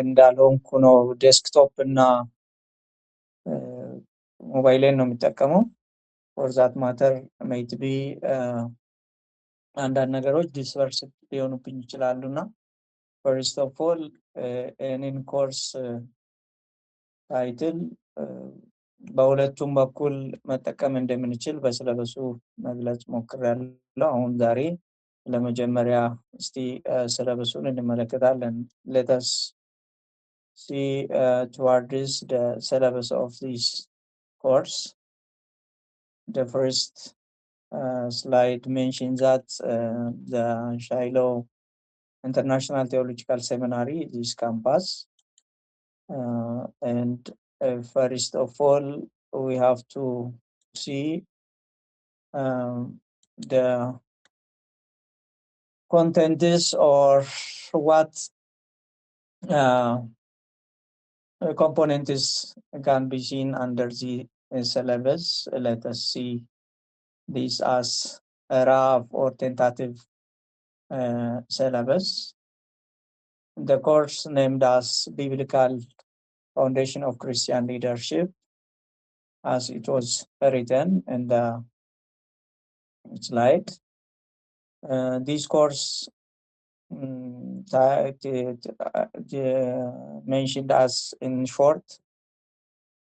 እንዳልሆንኩ ነው ዴስክቶፕ እና ሞባይልን ነው የሚጠቀመው። for that matter might be አንዳንድ ነገሮች ዲስፐርስ ሊሆኑብኝ ይችላሉና first of all ይህንን ኮርስ ታይትል በሁለቱም በኩል መጠቀም እንደምንችል በስለበሱ መግለጽ ሞክሬያለሁ። አሁን ዛሬ ለመጀመሪያ እስቲ ስለበሱን እንመለከታለን። let us see towards the syllabus of this course. The first slide mentions that the Shiloh International Theological Seminary is campus, and first of all we have to see the contents or what components can be seen under the syllabus. Let us see this as a rough or tentative syllabus. The course named as Biblical Foundation of Christian Leadership, as it was written in the slide. This course mentioned as in short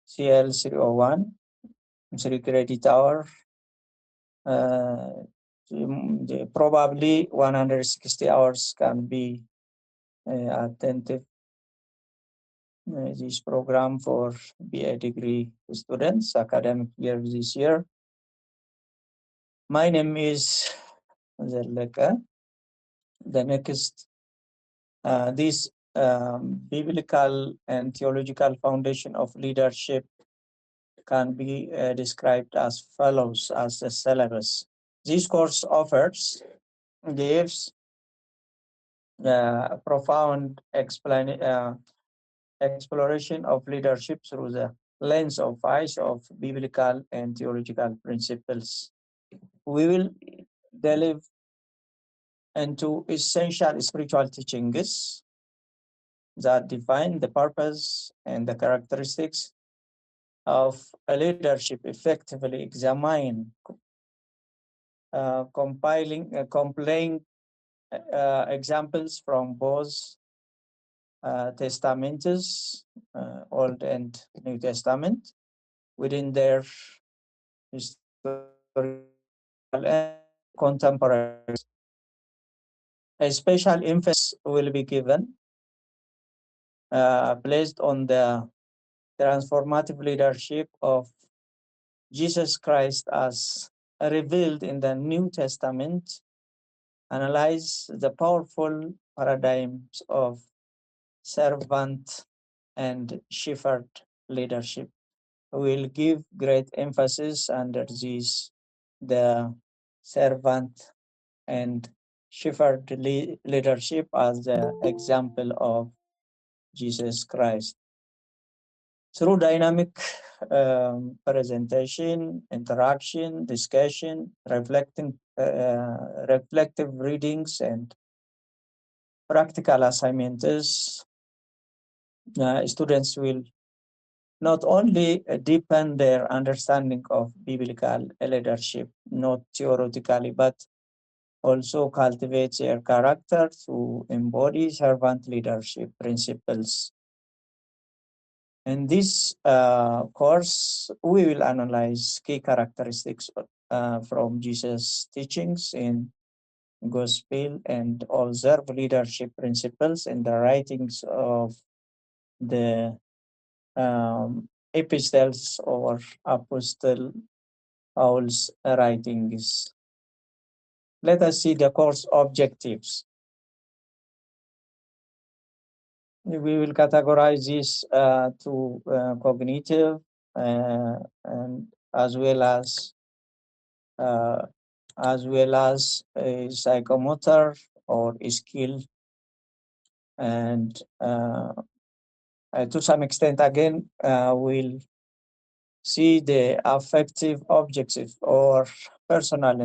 CL 301, 3 credit hour, probably 160 hours can be attended this program for BA degree students academic year this year. My name is Zelleka. The next this biblical and theological foundation of leadership can be described as follows as a syllabus. This course gives profound exploration of leadership through the lens of eyes of biblical and theological principles. We will delve into essential spiritual teachings that define the purpose and the characteristics of a leadership, effectively examine compelling examples from both testaments, Old and New Testament, within their historical and contemporary. A special emphasis will be given placed on the transformative leadership of Jesus Christ as revealed in the New Testament. Analyze the powerful paradigms of servant and shepherd leadership. We'll give great emphasis under this, the servant and shepherd leadership as the example of Jesus Christ. Through dynamic presentation, interaction, discussion, reflective readings, and practical assignments, students will not only deepen their understanding of biblical leadership, not theoretically, but also cultivate their character to embody servant leadership principles. In this course, we will analyze key characteristics from Jesus' teachings in Gospel and observe leadership principles in the writings of the epistles or Apostle Paul's writings. Let us see the course objectives. We will categorize this to cognitive and as well as psychomotor or skill, and to some extent again we'll see the affective objective or personal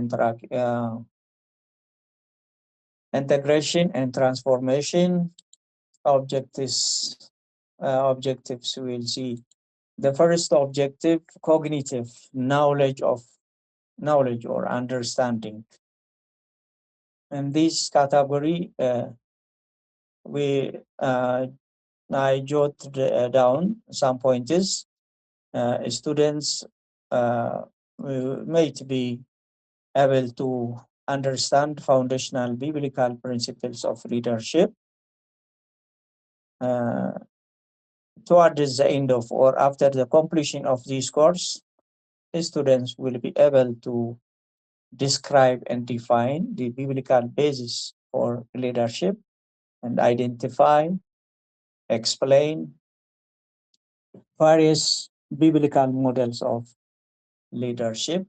integration and transformation, objectives we'll see. The first objective, cognitive knowledge or understanding. In this category, we I jot down some pointers. Students might be able to understand foundational biblical principles of leadership uh, towards the end of or after the completion of this course. Students will be able to describe and define the biblical basis for leadership and identify, explain various biblical models of leadership,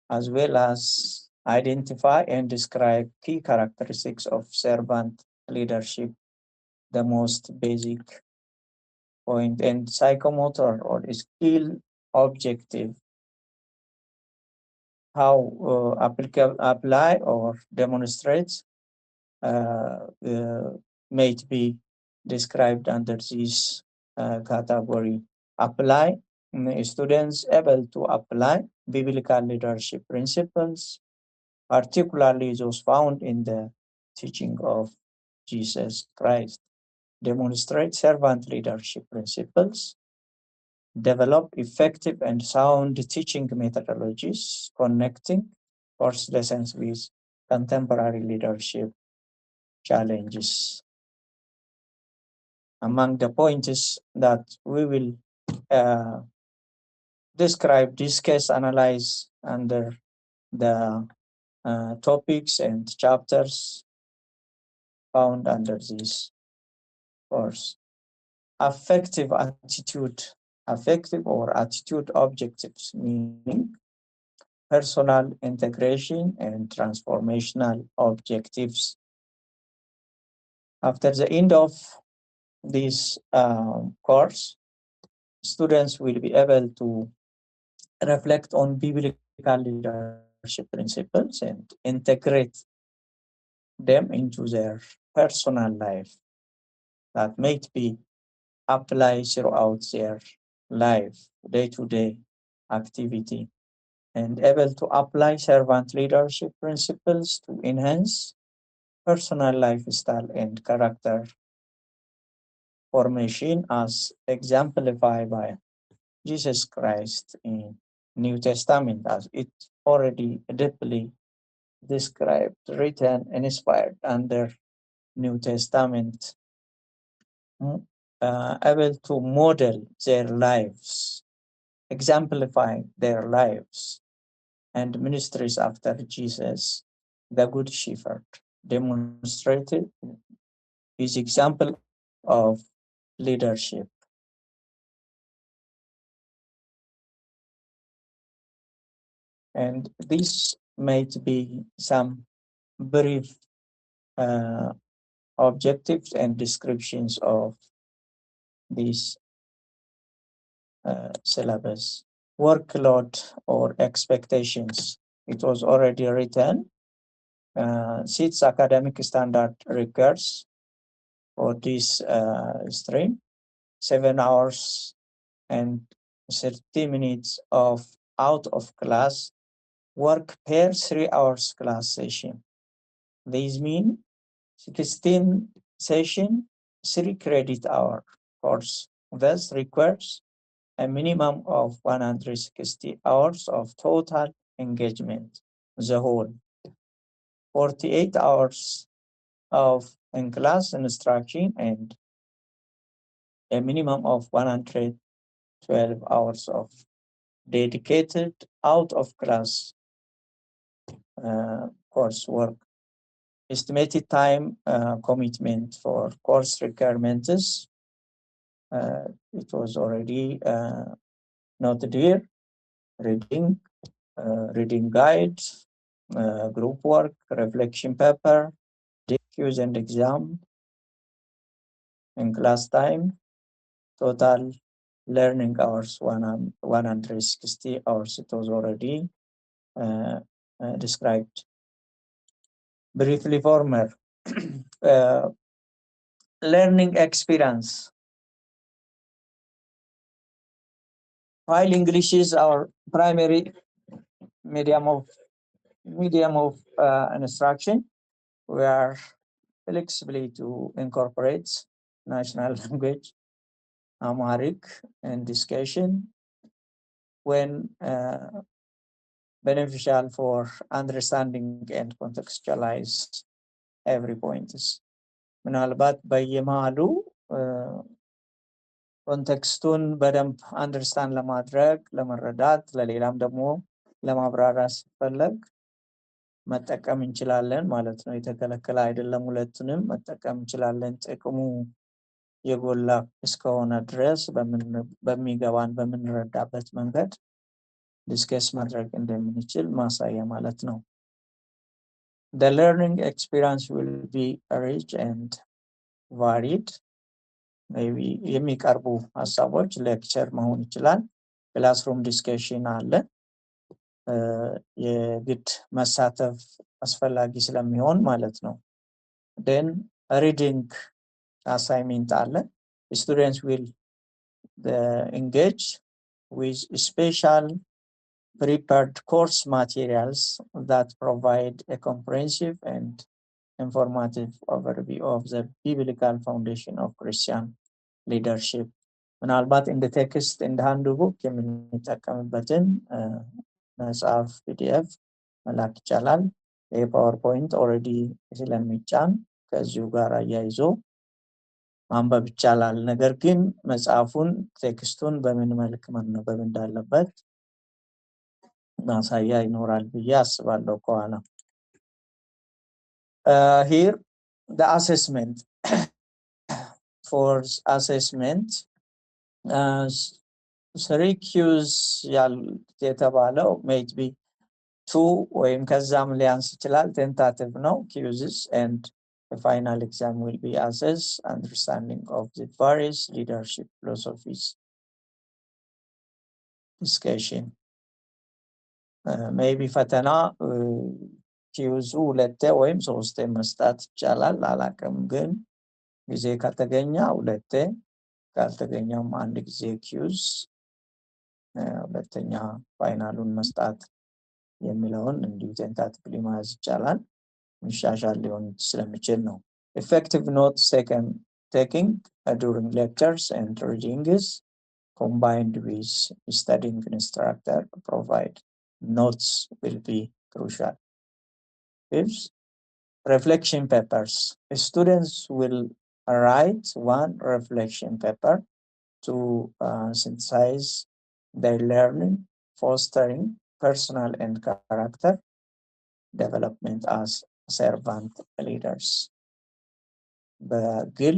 as well as identify and describe key characteristics of servant leadership, the most basic point, and psychomotor or skill objective, how apply or demonstrate might be described under this category. Apply, students able to apply biblical leadership principles, particularly those found in the teaching of Jesus Christ. Demonstrate servant leadership principles, develop effective and sound teaching methodologies, connecting course lessons with contemporary leadership challenges. Among the points that we will uh, describe, discuss, analyze under the topics and chapters found under this course. Affective or attitude objectives, meaning personal integration and transformational objectives. After the end of this course, students will be able to reflect on biblical leadership principles and integrate them into their personal life that might be applied throughout their life, day-to-day activity, and able to apply servant leadership principles to enhance personal lifestyle and character formation as exemplified by Jesus Christ in New Testament as it already deeply described, written, and inspired under New Testament, able to model their lives, exemplify their lives and ministries after Jesus, the Good Shepherd, demonstrated his example of leadership. And this might be some brief uh, objectives and descriptions of this syllabus. Workload or expectations. It was already written. SEED's academic standard requires for this stream 7 hours and 30 minutes of out of class work per 3 hours class session. These mean 16 session, 3 credit hour course. This requires a minimum of 160 hours of total engagement. The whole 48 hours of in-class instruction and a minimum of 112 hours of dedicated out-of-class coursework. Estimated time commitment for course requirements. It was already noted here. Reading, reading guide, group work, reflection paper, quiz and exam, in class time, total learning hours 160 hours. It was already described. Briefly former. learning experience. While English is our primary medium of instruction, we are flexibly to incorporate national language, Amharic, and discussion when beneficial for understanding and contextualize every point. ምናልባት በየመሃሉ ኮንቴክስቱን በደንብ አንደርስታንድ ለማድረግ ለመረዳት ለሌላም ደግሞ ለማብራራት ሲፈለግ መጠቀም እንችላለን ማለት ነው። የተከለከለ አይደለም። ሁለቱንም መጠቀም እንችላለን። ጥቅሙ የጎላ እስከሆነ ድረስ በሚገባን በምንረዳበት መንገድ ዲስከስ ማድረግ እንደምንችል ማሳያ ማለት ነው። The learning experience will be rich and varied. maybe የሚቀርቡ ሀሳቦች ሌክቸር መሆን ይችላል። ክላስሩም ዲስከሽን አለ። የግድ መሳተፍ አስፈላጊ ስለሚሆን ማለት ነው። then reading assignment አለ። students will engage with special prepared course materials that provide a comprehensive and informative overview of the biblical foundation of Christian leadership. ምናልባት እንደ ቴክስት እንደ ሃንድቡክ የምንጠቀምበትን መጽሐፍ ፒዲኤፍ መላክ ይቻላል። የፓወርፖይንት ኦልሬዲ ስለሚጫን ከዚሁ ጋር አያይዞ ማንበብ ይቻላል። ነገር ግን መጽሐፉን ቴክስቱን በምን መልክ መነበብ እንዳለበት ማሳያ ይኖራል ብዬ አስባለሁ ከኋላ። Here the assessment for assessment three cues የተባለው might be two ወይም ከዛም ሊያንስ ይችላል። tentative ነው cues and the final exam will be assess understanding of the various leadership philosophies discussion. maybe ፈተና ኪዩዙ ሁለቴ ወይም ሶስቴ መስጠት ይቻላል። አላቅም ግን ጊዜ ከተገኘ ሁለቴ ካልተገኘም አንድ ጊዜ ኪዩዝ ሁለተኛ ፋይናሉን መስጠት የሚለውን እንዲሁ ቴንታቲቭሊ ማያዝ ይቻላል። መሻሻል ሊሆን ስለሚችል ነው። effective note taking during lectures and readings combined with studying instructor provide notes will be crucial. Fifth, reflection papers. Students will write one reflection paper to synthesize their learning, fostering personal and character development as servant leaders. በግል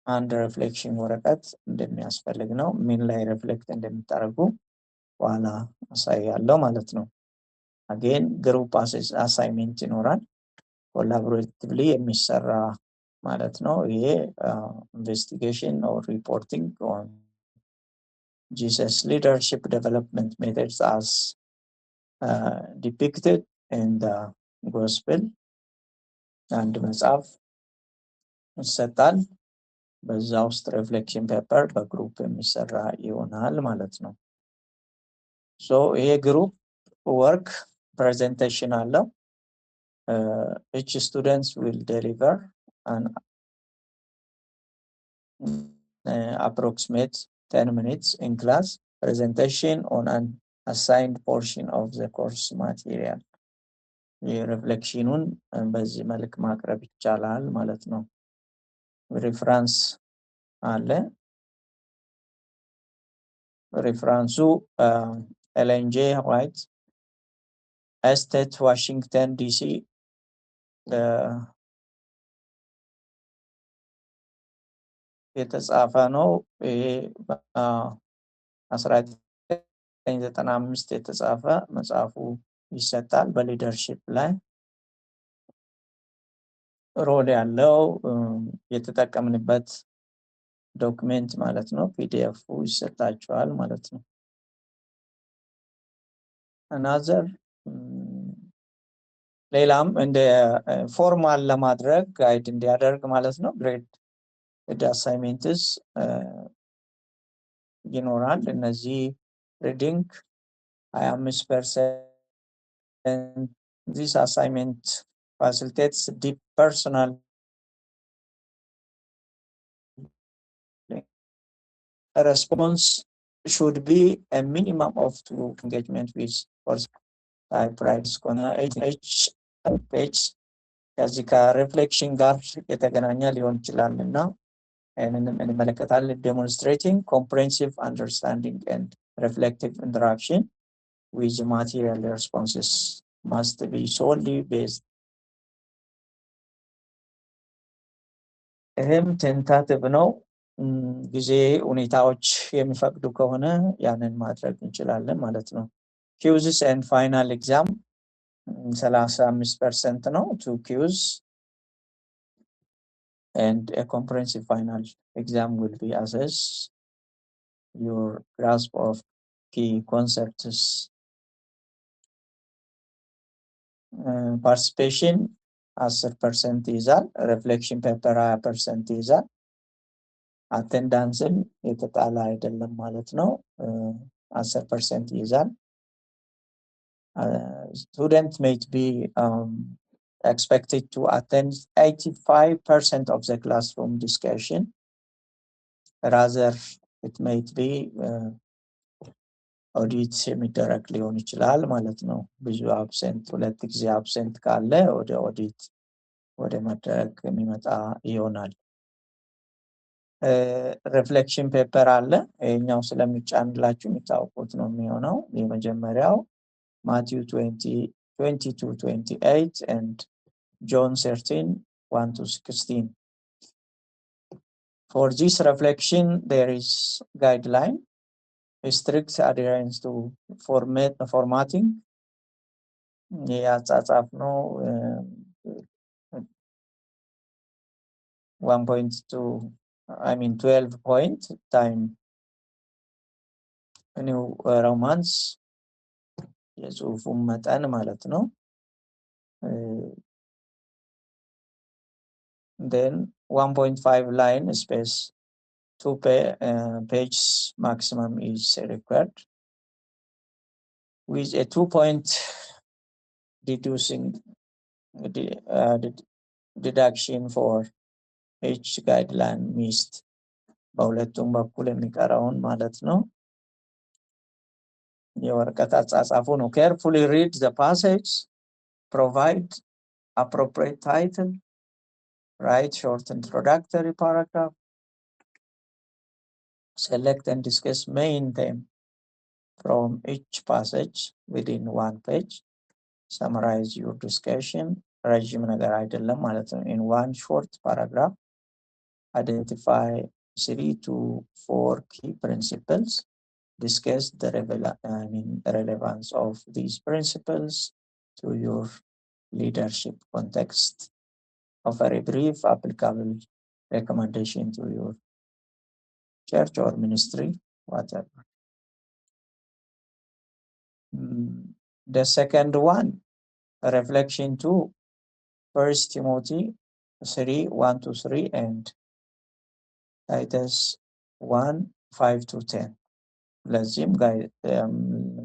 አንድ ሪፍሌክሽን ወረቀት እንደሚያስፈልግ ነው። ምን ላይ ሪፍሌክት እንደምታደርጉ በኋላ አሳያለሁ ማለት ነው። again group assignment ይኖራል። ኮላቦሬቲቭሊ የሚሰራ ማለት ነው። ይሄ ኢንቨስቲጌሽን ኦር ሪፖርቲንግ ኦን Jesus leadership development methods as depicted in the gospel አንድ መጽሐፍ ይሰጣል። በዛ ውስጥ ሪፍሌክሽን ፔፐር በግሩፕ የሚሰራ ይሆናል ማለት ነው። so ይሄ ግሩፕ ወርክ presentation አለው። each students will deliver an approximate 10 minutes in class presentation on an assigned portion of the course material. የሪፍሌክሽኑን በዚህ መልክ ማቅረብ ይቻላል ማለት ነው። ሪፍራንስ አለ። ሪፍራንሱ ኤለን ጄ ዋይት ስቴት ዋሽንግተን ዲሲ የተጻፈ ነው። ይሄ 1995 የተጻፈ መጽሐፉ ይሰጣል። በሊደርሺፕ ላይ ሮል ያለው የተጠቀምንበት ዶክመንት ማለት ነው። ፒዲኤፍ ይሰጣቸዋል ማለት ነው። another ሌላም እንደ ፎርማል ለማድረግ ጋይድ እንዲያደርግ ማለት ነው። ግሬድ አሳይመንትስ ይኖራል። እነዚህ ሪዲንግ 25%. This assignment facilitates deep personal response should be a minimum of 2 engagement with course typewriters each page ከዚህ ከሪፍሌክሽን ጋር የተገናኘ ሊሆን ይችላል እና እንመለከታለን። demonstrating comprehensive understanding and reflective interaction with material responses must be solely based. ይህም ቴንታቲቭ ነው። ጊዜ ሁኔታዎች የሚፈቅዱ ከሆነ ያንን ማድረግ እንችላለን ማለት ነው። quizzes and final exam 35% ነው 2 quiz and a comprehensive final exam will be assess your grasp of key concepts. Participation 10% ይዛል። reflection paper 20% ይዛል። attendance የተጣላ አይደለም ማለት ነው 10% ይዛል። Students may be expected to attend 85% of the classroom discussion. Rather, it may be ኦዲት የሚደረግ ሊሆን ይችላል ማለት ነው። ብዙ አብሰንት 2 ጊዜ አብሰንት ካለ ወደ ኦዲት ወደ መድረክ የሚመጣ ይሆናል። ሪፍሌክሽን ፔፐር አለ። ይሄኛው ስለሚጫንላችሁ የሚታወቁት ነው የሚሆነው። የመጀመሪያው Matthew 20:22-28 and John 13:1-16. For this reflection, there is guideline, strict adherence to formatting. የአጻጻፍ ነው 12 point time new romance የጽሁፉን መጠን ማለት ነው። then 1.5 line space 2 pages maximum is required with a 2 point deduction for each guideline missed. በሁለቱም በኩል የሚቀረውን ማለት ነው። የወረቀት አጻጻፉ ነው። carefully read the passage, provide appropriate title, write short introductory paragraph, select and discuss main theme from each passage within 1 page, summarize your discussion ረጅም ነገር አይደለም ማለት ነው in 1 short paragraph, identify 3 to 4 key principles, discuss the relevance of these principles to your leadership context, offer a brief applicable recommendation to your church or ministry, whatever. The second one, reflection 2, 1 Timothy 3:1-3 and Titus 1:5-10. ለዚህም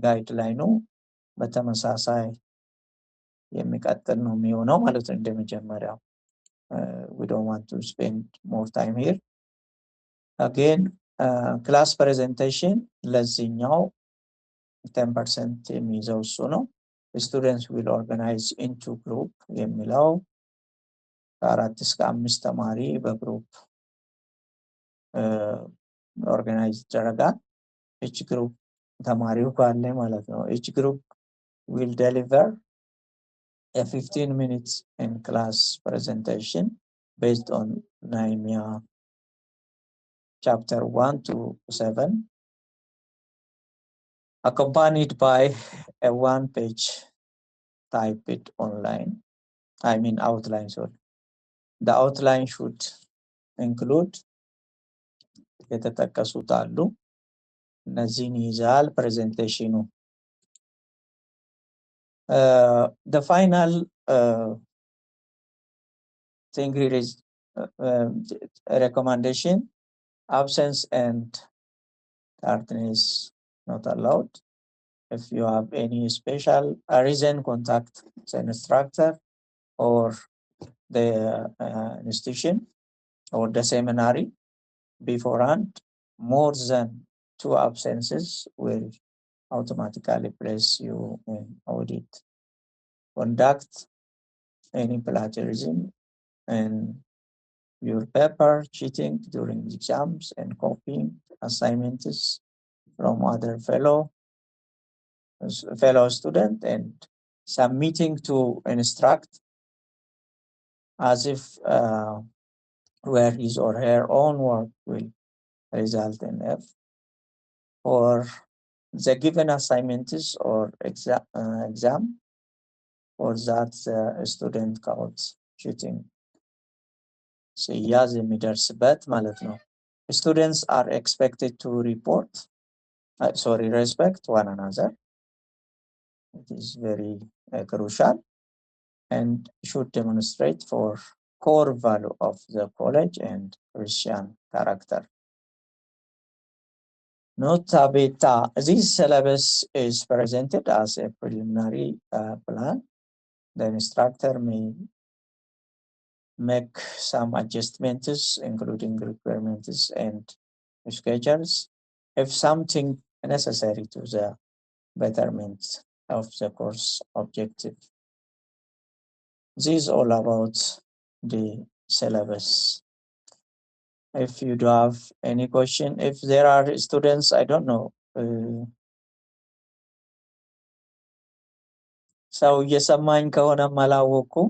ጋይድላይኑ በተመሳሳይ የሚቀጥል ነው የሚሆነው ማለት ነው እንደመጀመሪያው። We don't want to spend more time here. Again, class presentation ለዚህኛው 10% የሚይዘው እሱ ነው። Students will organize into group የሚለው 4 እስከ 5 ተማሪ በግሩፕ ኦርጋናይዝ ይደረጋል። each group ተማሪው ካለ ማለት ነው። each group will deliver a 15 minutes in class presentation based on Nehemiah chapter 1-7, accompanied by a 1-page typed outline. The outline should include የተጠቀሱት አሉ። እነዚህን ይዛል ፕሬዘንቴሽኑ። The final thing here is recommendation: absence and tardiness not allowed. If you have any special reason, contact the instructor or the institution or the seminary beforehand. More than 2 absences will automatically place you in audit. Conduct any plagiarism in your paper, cheating during exams, and copying assignments from other fellow student and submitting to instruct as if where his or her own work will result in F, or the given assignments or exam or that student caught cheating ሲያዝ የሚደርስበት ማለት ነው። Students are expected to report, respect one another. It is very crucial and should demonstrate for core value of the college and Christian character. Nota beta: this syllabus is presented as a preliminary plan. The instructor may make some adjustments, including requirements and schedules, if something necessary to the betterment of the course objective. This is all about the syllabus. If you do have any question, if there are students, I don't know, ሰው እየሰማኝ ከሆነም አላወኩም።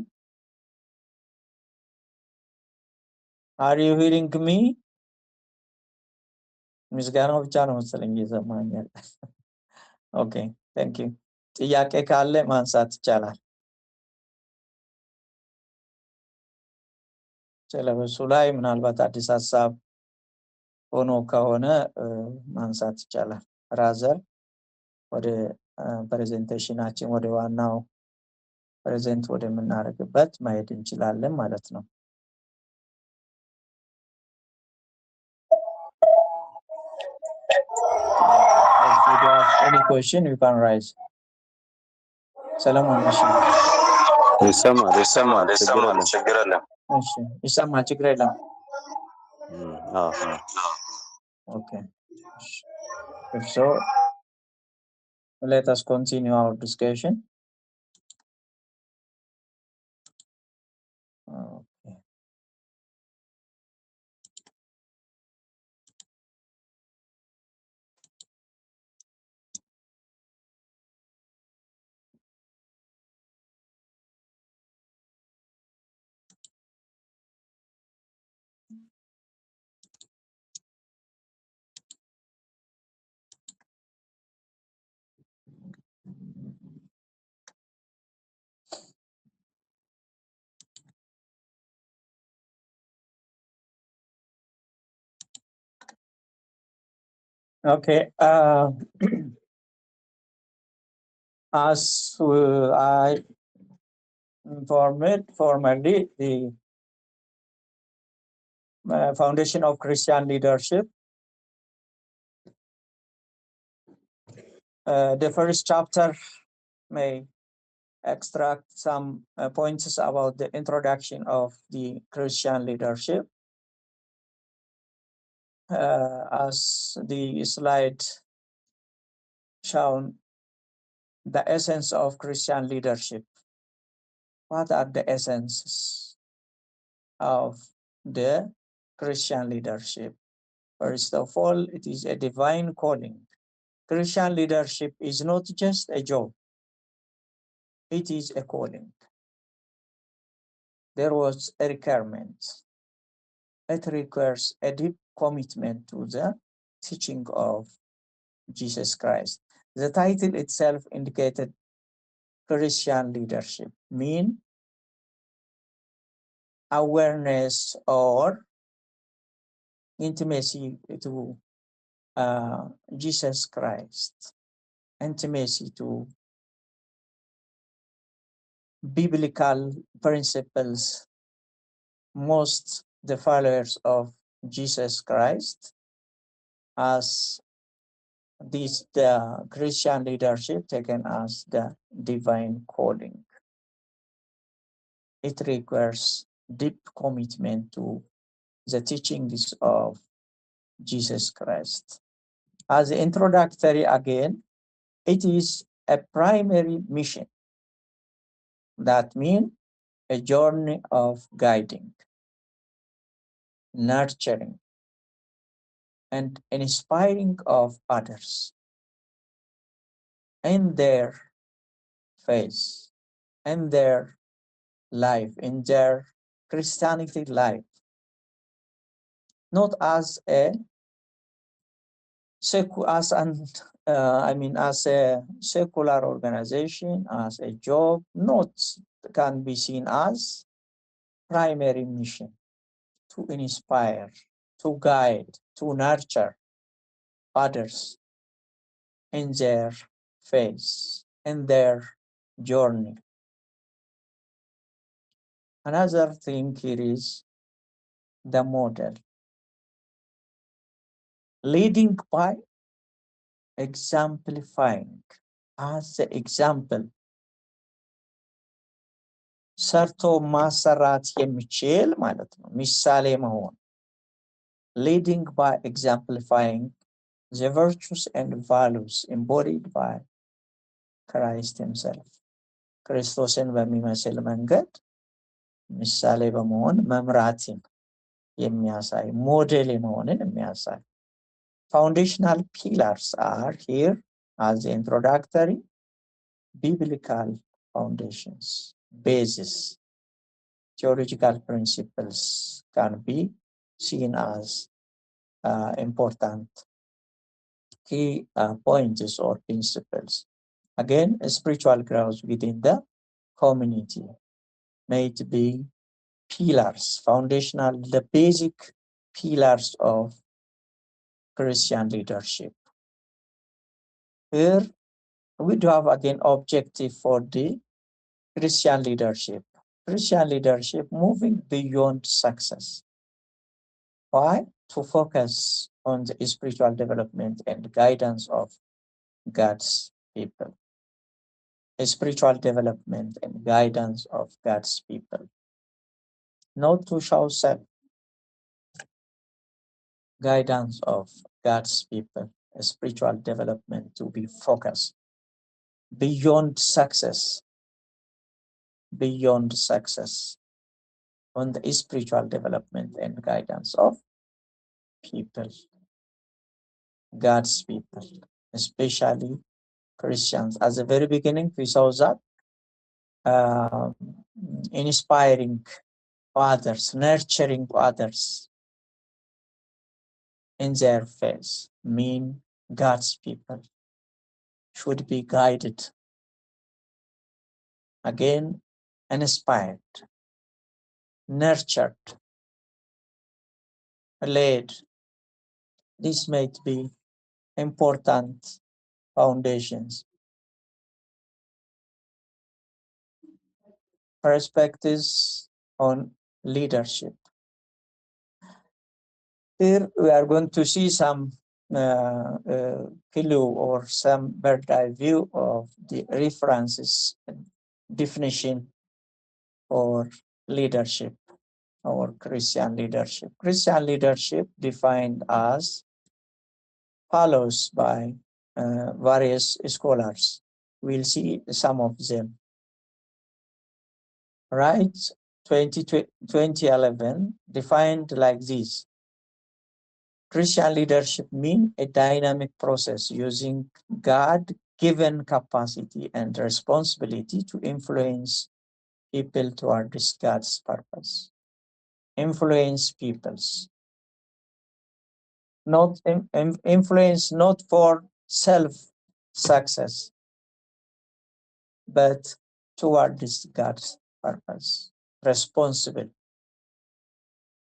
Are you hearing me? ምስጋናው ብቻ ነው መሰለኝ እየሰማኝ ያለ። ኦኬ ቴንክ ዩ። ጥያቄ ካለ ማንሳት ይቻላል። ሲለበሱ ላይ ምናልባት አዲስ ሀሳብ ሆኖ ከሆነ ማንሳት ይቻላል። ራዘር ወደ ፕሬዘንቴሽናችን ወደ ዋናው ፕሬዘንት ወደምናደርግበት መሄድ እንችላለን ማለት ነው። If you do have any question, you can raise. ሰለሞን እሺ ይሰማል ችግር የለም። እሺ ይሰማል ችግር የለም። Okay. If so, let us continue our discussion. Okay. Okay. As I informed formally, the foundation of Christian leadership. The first chapter may extract some points about the introduction of the Christian leadership. As the slide shown, the essence of Christian leadership. What are the essences of the Christian leadership? First of all, it is a divine calling. Christian leadership is not just a job. It is a calling. There was a requirement. It requires a deep commitment to the teaching of Jesus Christ. The title itself indicated Christian leadership, mean awareness or intimacy to Jesus Christ, intimacy to biblical principles, most the followers of Jesus Christ, as the Christian leadership taken as the divine calling. It requires deep commitment to the teachings of Jesus Christ. As introductory again, it is a primary mission. That means a journey of guiding, nurturing, and inspiring of others in their faith, in their life, in their Christianity life, not as a as a secular organization, as a job, not can be seen as primary mission to inspire, to guide, to nurture others in their faith, in their journey. Another thing here is the model, leading by exemplifying, as the example ሰርቶ ማሰራት የሚችል ማለት ነው። ምሳሌ መሆን leading by exemplifying the virtues and values embodied by Christ himself. ክርስቶስን በሚመስል መንገድ ምሳሌ በመሆን መምራትን የሚያሳይ ሞዴል የመሆንን የሚያሳይ foundational pillars are here as the introductory biblical foundations, basis, theological principles can be seen as important key points or principles. Again, spiritual growth within the community may be pillars, foundational, the basic pillars of Christian leadership. Here we do have again objective for the Christian leadership. Christian leadership moving beyond success. Why? To focus on the spiritual development and guidance of God's people. Spiritual development and guidance of God's people. Not to show self. Guidance of God's people. Spiritual development to be focused beyond success. Beyond success on the spiritual development and guidance of people, God's people, especially Christians. At the very beginning, we saw that inspiring others, nurturing others in their faith, mean God's people should be guided, again, inspired, nurtured, led. This might be important foundations. Perspectives on leadership. Here we are going to see some clue or some bird's eye view of the references definition for leadership or Christian leadership. Christian leadership defined as follows by various scholars. We'll see some of them. Right, 2011 defined like this. Christian leadership means a dynamic process using God-given capacity and responsibility to influence people towards God's purpose. Influence peoples. Not influence not for self-success, but towards God's purpose. Responsible.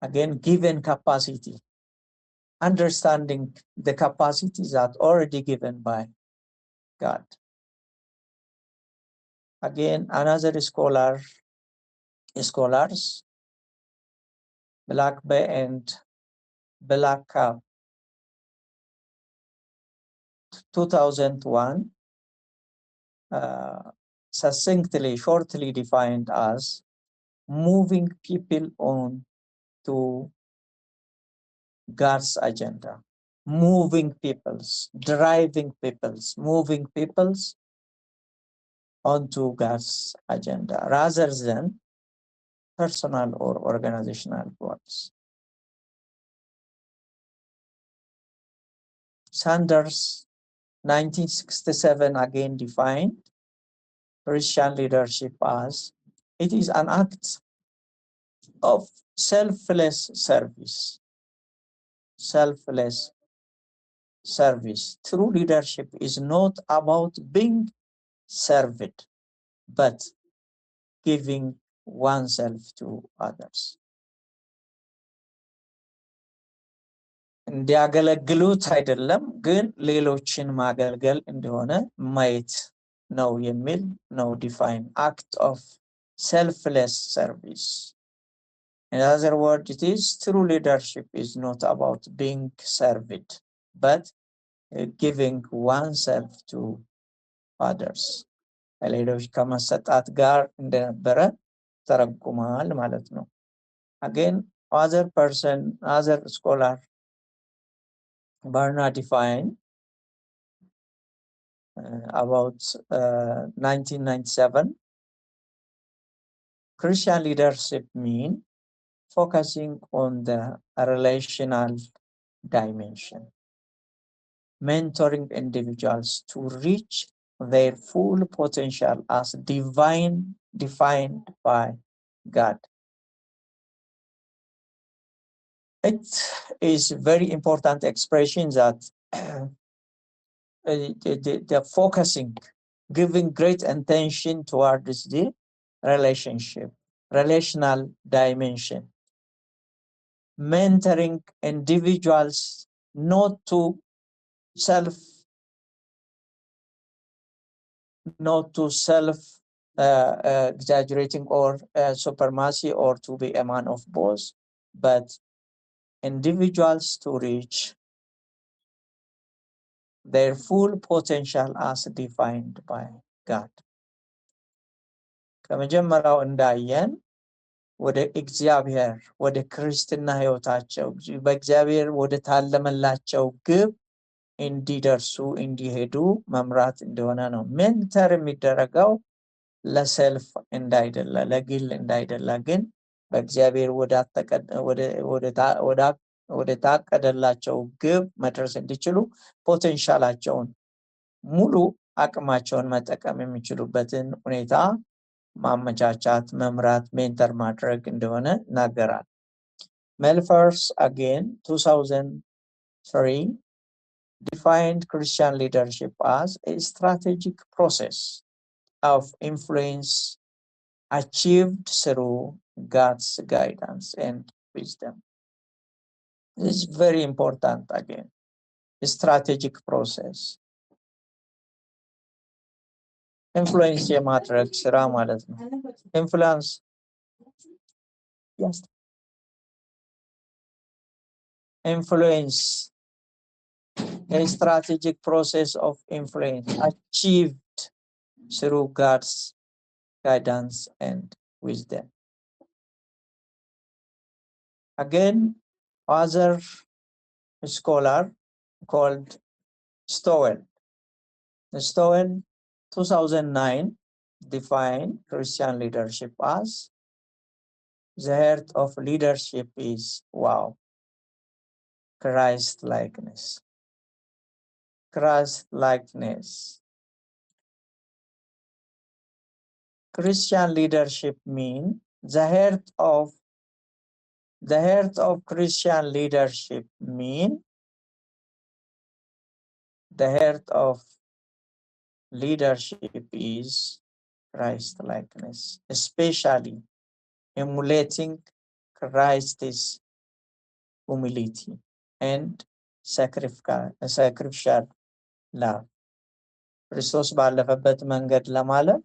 Again, given capacity. Understanding the capacities that are already given by God. Again, another scholars Black Bay and Black Cap, 2001, succinctly, shortly defined as moving people on to God's agenda. Moving peoples, driving peoples, moving peoples onto God's agenda rather than personal or organizational goals. Sanders, 1967, again defined Christian leadership as it is an act of selfless service. Selfless service. True leadership is not about being served, but giving oneself to others. እንዲያገለግሉት አይደለም ግን ሌሎችን ማገልገል እንደሆነ ማየት ነው የሚል ነው ዲፋይን act of selfless service. In other words, it is true leadership is not about being served, but giving oneself to others. ሌሎች ከመሰጣት ጋር እንደነበረ ተረጉማል ማለት ነው። Again, other scholar Barna defined about 1997, Christian leadership mean focusing on the relational dimension, mentoring individuals to reach their full potential as defined by God. It is very important expression that the focusing, giving great attention towards the relationship, relational dimension, mentoring individuals not to exaggerating or supremacy or to be a man of both, but individuals to reach their full potential as defined by God. ከመጀመሪያው እንዳየን ወደ እግዚአብሔር ወደ ክርስትና ህይወታቸው በእግዚአብሔር ወደ ታለመላቸው ግብ እንዲደርሱ እንዲሄዱ መምራት እንደሆነ ነው። ሜንተር የሚደረገው ለሰልፍ እንዳይደለ ለግል እንዳይደለ ግን በእግዚአብሔር ወደ ታቀደላቸው ግብ መድረስ እንዲችሉ ፖቴንሻላቸውን ሙሉ አቅማቸውን መጠቀም የሚችሉበትን ሁኔታ ማመቻቻት መምራት ሜንተር ማድረግ እንደሆነ ናገራል። Melfors again 2003 defined Christian leadership as a strategic process of influence achieved through God's guidance and wisdom. This is very important again. A strategic process. Influence የማድረግ ስራ ማለት ነው። Influence. Yes. Influence. A strategic process of influence achieved through God's guidance and wisdom. Again, other scholar called Stowell. Stowell 2009 defined Christian leadership as the heart of leadership is Christ-likeness. Christ-likeness. Christian leadership means the heart of Christian leadership mean the heart of leadership is Christ-likeness, especially emulating Christ's humility and sacrificial love. ክርስቶስ ባለፈበት መንገድ ለማለፍ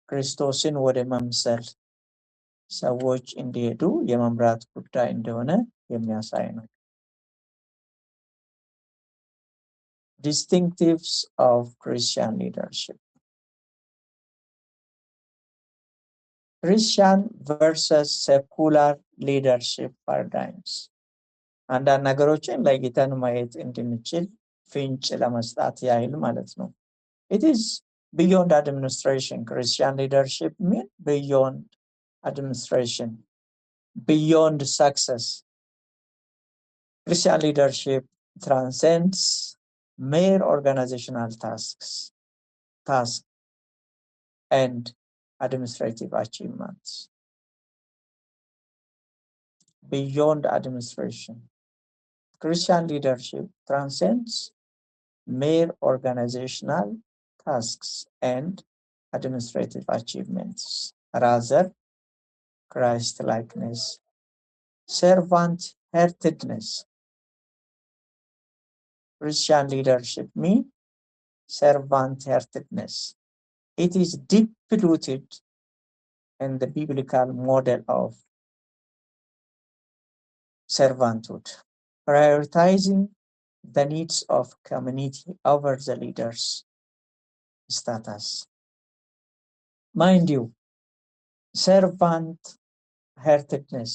ክርስቶስን ወደ መምሰል ሰዎች እንዲሄዱ የመምራት ጉዳይ እንደሆነ የሚያሳይ ነው። Distinctives of Christian leadership. Christian versus secular leadership paradigms. አንዳንድ ነገሮችን ለይተን ማየት እንድንችል ፍንጭ ለመስጠት ያህል ማለት ነው። It is beyond administration. Christian leadership means beyond administration, beyond success. Christian leadership transcends mere organizational tasks and administrative achievements. Beyond administration. Christian leadership transcends mere organizational tasks and administrative achievements. Rather, Christ-likeness, servant-heartedness. Christian leadership means servant-heartedness. It is deeply rooted in the biblical model of servanthood, prioritizing the needs of community over the leader's status. Mind you, servant-heartedness,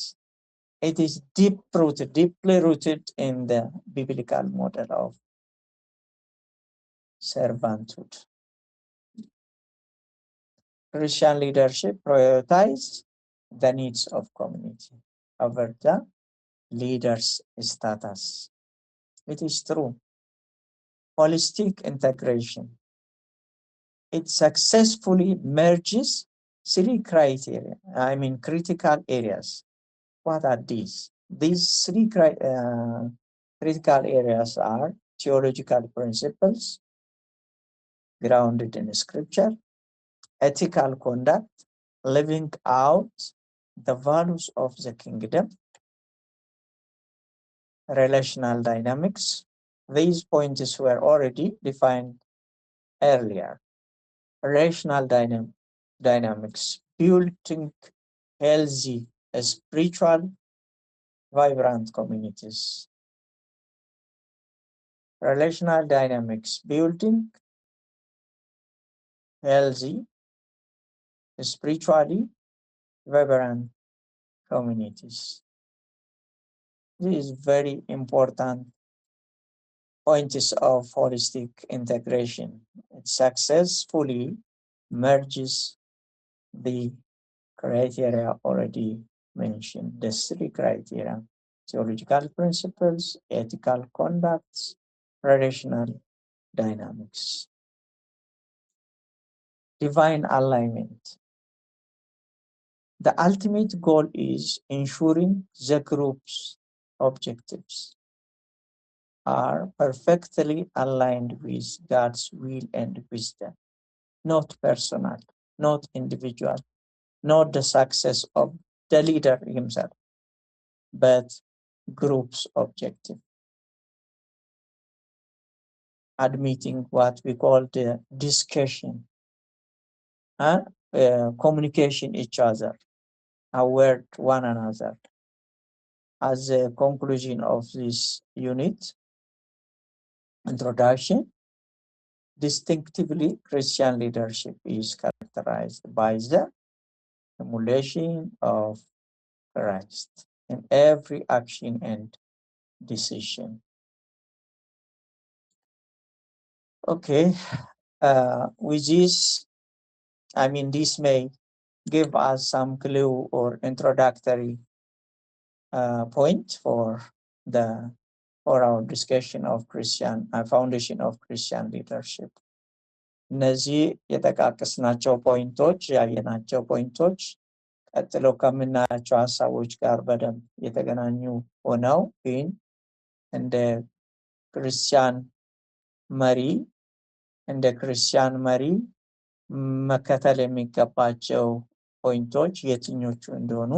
it is deeply rooted in the biblical model of servanthood. Christian leadership prioritizes the needs of community over the leader's status. It is true. Holistic integration. It successfully merges three critical areas. What are these? These three critical areas are theological principles grounded in scripture, ethical conduct, living out the values of the kingdom, relational dynamics. These points were already defined earlier. Relational dynamics, building healthy, spiritual, vibrant communities. Relational dynamics, building healthy, spiritually vibrant communities. This is very important points of holistic integration. It successfully merges the criteria already mentioned, the three criteria: theological principles, ethical conducts, relational dynamics. Divine alignment. The ultimate goal is ensuring the group's objectives are perfectly aligned with God's will and wisdom, not personal, not individual, not the success of the leader himself, but group's objective. Admitting what we call the discussion, communication each other, aware to one another. As a conclusion of this unit, introduction, distinctively Christian leadership is characterized by the emulation of Christ in every action and decision. Okay, with this, this may give us some clue or introductory point for our discussion of foundation of Christian leadership. እነዚህ የጠቃቀስናቸው ፖይንቶች ያየናቸው ፖይንቶች ቀጥሎ ከምናያቸው ሀሳቦች ጋር በደንብ የተገናኙ ሆነው ግን እንደ ክርስቲያን መሪ መከተል የሚገባቸው ፖይንቶች የትኞቹ እንደሆኑ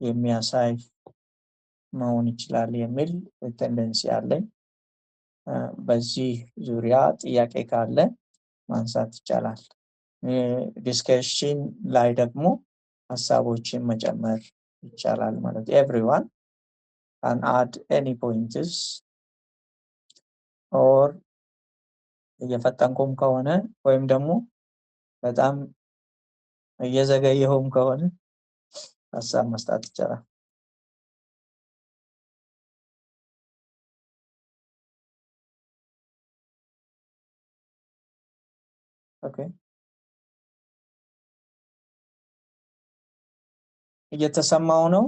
የሚያሳይ መሆን ይችላል የሚል ቴንደንሲ አለኝ። በዚህ ዙሪያ ጥያቄ ካለ ማንሳት ይቻላል። ዲስከሽን ላይ ደግሞ ሀሳቦችን መጨመር ይቻላል ማለት everyone can add any points or እየፈጠንኩም ከሆነ ወይም ደግሞ በጣም እየዘገየሁም ከሆነ ሀሳብ መስጠት ይቻላል። ኦኬ እየተሰማው ነው?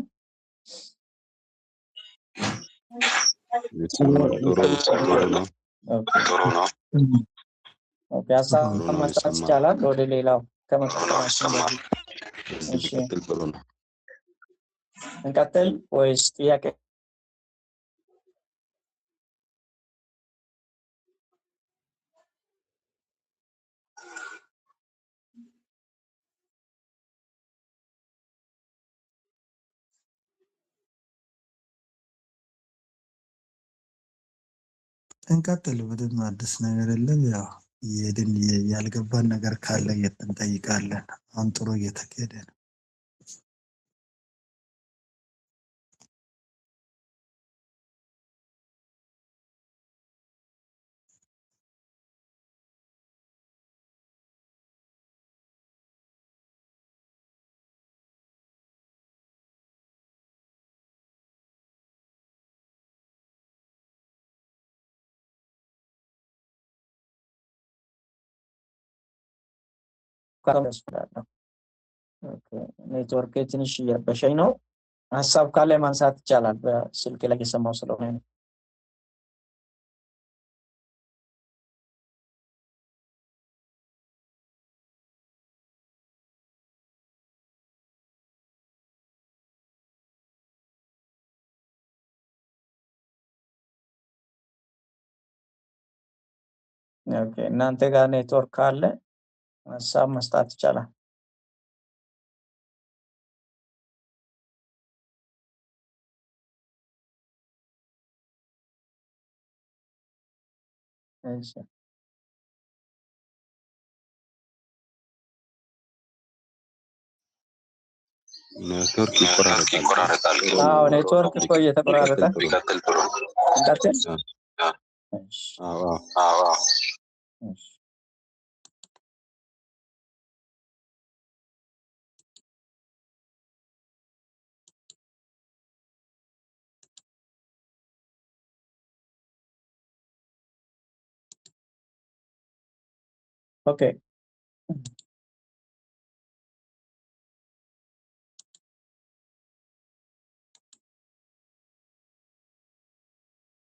ኦኬ ሀሳብ መስጠት ይቻላል ወደ ሌላው ከመቀጠላችን በፊት። እሺ እንቀጥል ወይስ ጥያቄ? እንቀጥል። ምንም አዲስ ነገር የለም። ያው የድን ያልገባን ነገር ካለ እንጠይቃለን። አሁን ጥሩ እየተካሄደ ነው። ኔትወርክ ትንሽ እየረበሸኝ ነው። ሀሳብ ካለ ማንሳት ይቻላል። በስልክ ላይ የሰማው ስለሆነ ነው። ኦኬ እናንተ ጋር ኔትወርክ ካለ ሀሳብ መስጠት ይቻላል። እሺ ኔትወርክ ይቆራረጣል። አዎ ኔትወርክ እኮ እየተቆራረጠ ቢቀጥል ጥሩ ነው። እንቀጥል። እሺ አዎ እሺ ኦኬ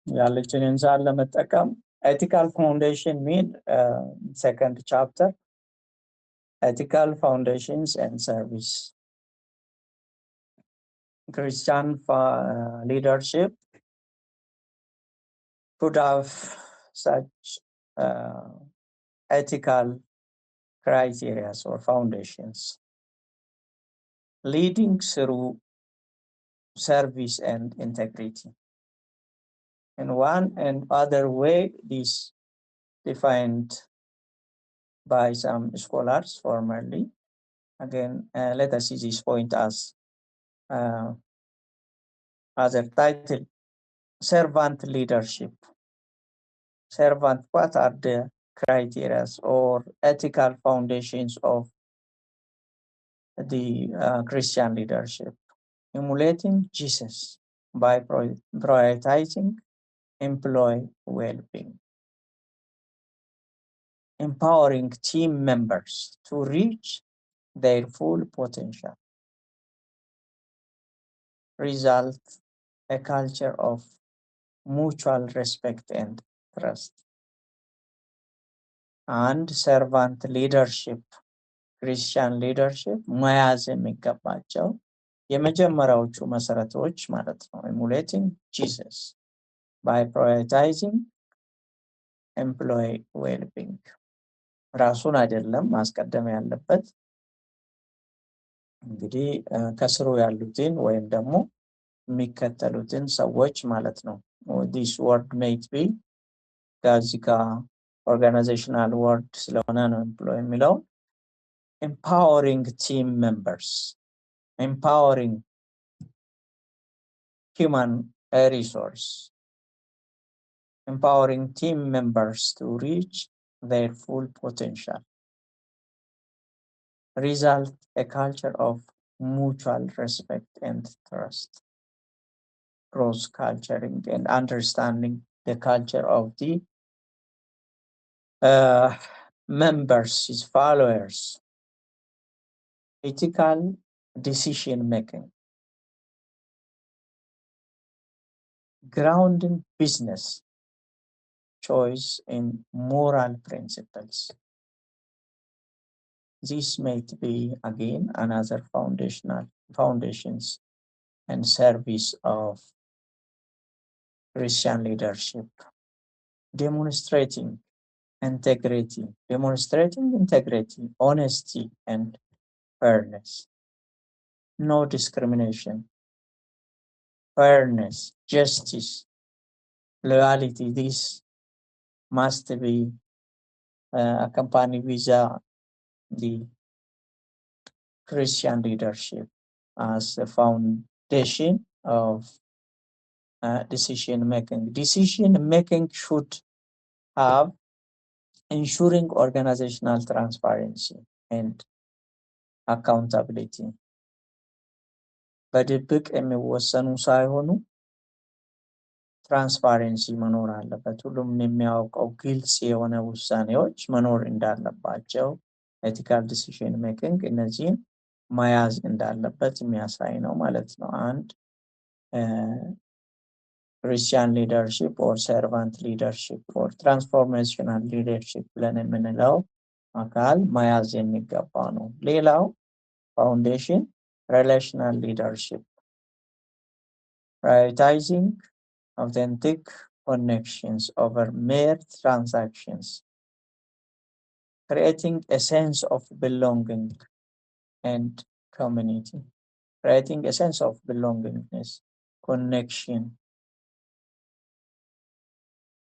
ያለችንን ሰዓት ለመጠቀም ethical foundation mean second chapter ethical foundations and service Christian leadership could have such ethical criteria or foundations leading through service and integrity. In one and other way, this defined by some scholars formerly. Again, let us see this point as other title, servant leadership. Servant, what are the criteria or ethical foundations of the Christian leadership? Emulating Jesus by prioritizing employee well-being. Empowering team members to reach their full potential. Result, a culture of mutual respect and trust. And servant leadership, Christian leadership, መያዝ የሚገባቸው የመጀመሪያዎቹ መሰረቶች ማለት ነው። Emulating Jesus by prioritizing employee well-being. ራሱን አይደለም ማስቀደም ያለበት እንግዲህ ከስሩ ያሉትን ወይም ደግሞ የሚከተሉትን ሰዎች ማለት ነው። this word may be ጋዚካ organizational word ስለሆነ ነው employee የሚለው empowering team members empowering human resource, empowering team members to reach their full potential, result a culture of mutual respect and trust, cross-culturing and understanding the culture of the members, his followers, ethical decision making, grounding business choice in moral principles. This might be again another foundations and service of Christian leadership, demonstrating integrity, honesty, and fairness. No discrimination, fairness, justice, loyalty. This must be accompanied with the Christian leadership as the foundation of decision making. Decision making should have ensuring organizational transparency and accountability. በድብቅ የሚወሰኑ ሳይሆኑ ትራንስፓረንሲ መኖር አለበት። ሁሉም የሚያውቀው ግልጽ የሆነ ውሳኔዎች መኖር እንዳለባቸው ኤቲካል ዲሲዥን ሜኪንግ እነዚህን መያዝ እንዳለበት የሚያሳይ ነው ማለት ነው። አንድ ክርስቲያን ሊደርሺፕ ኦር ሰርቫንት ሊደርሺፕ ኦር ትራንስፎርሜሽናል ሊደርሺፕ ብለን የምንለው አካል መያዝ የሚገባ ነው። ሌላው ፋውንዴሽን relational leadership, prioritizing authentic connections over mere transactions, creating a sense of belonging and community, creating a sense of belongingness, connection,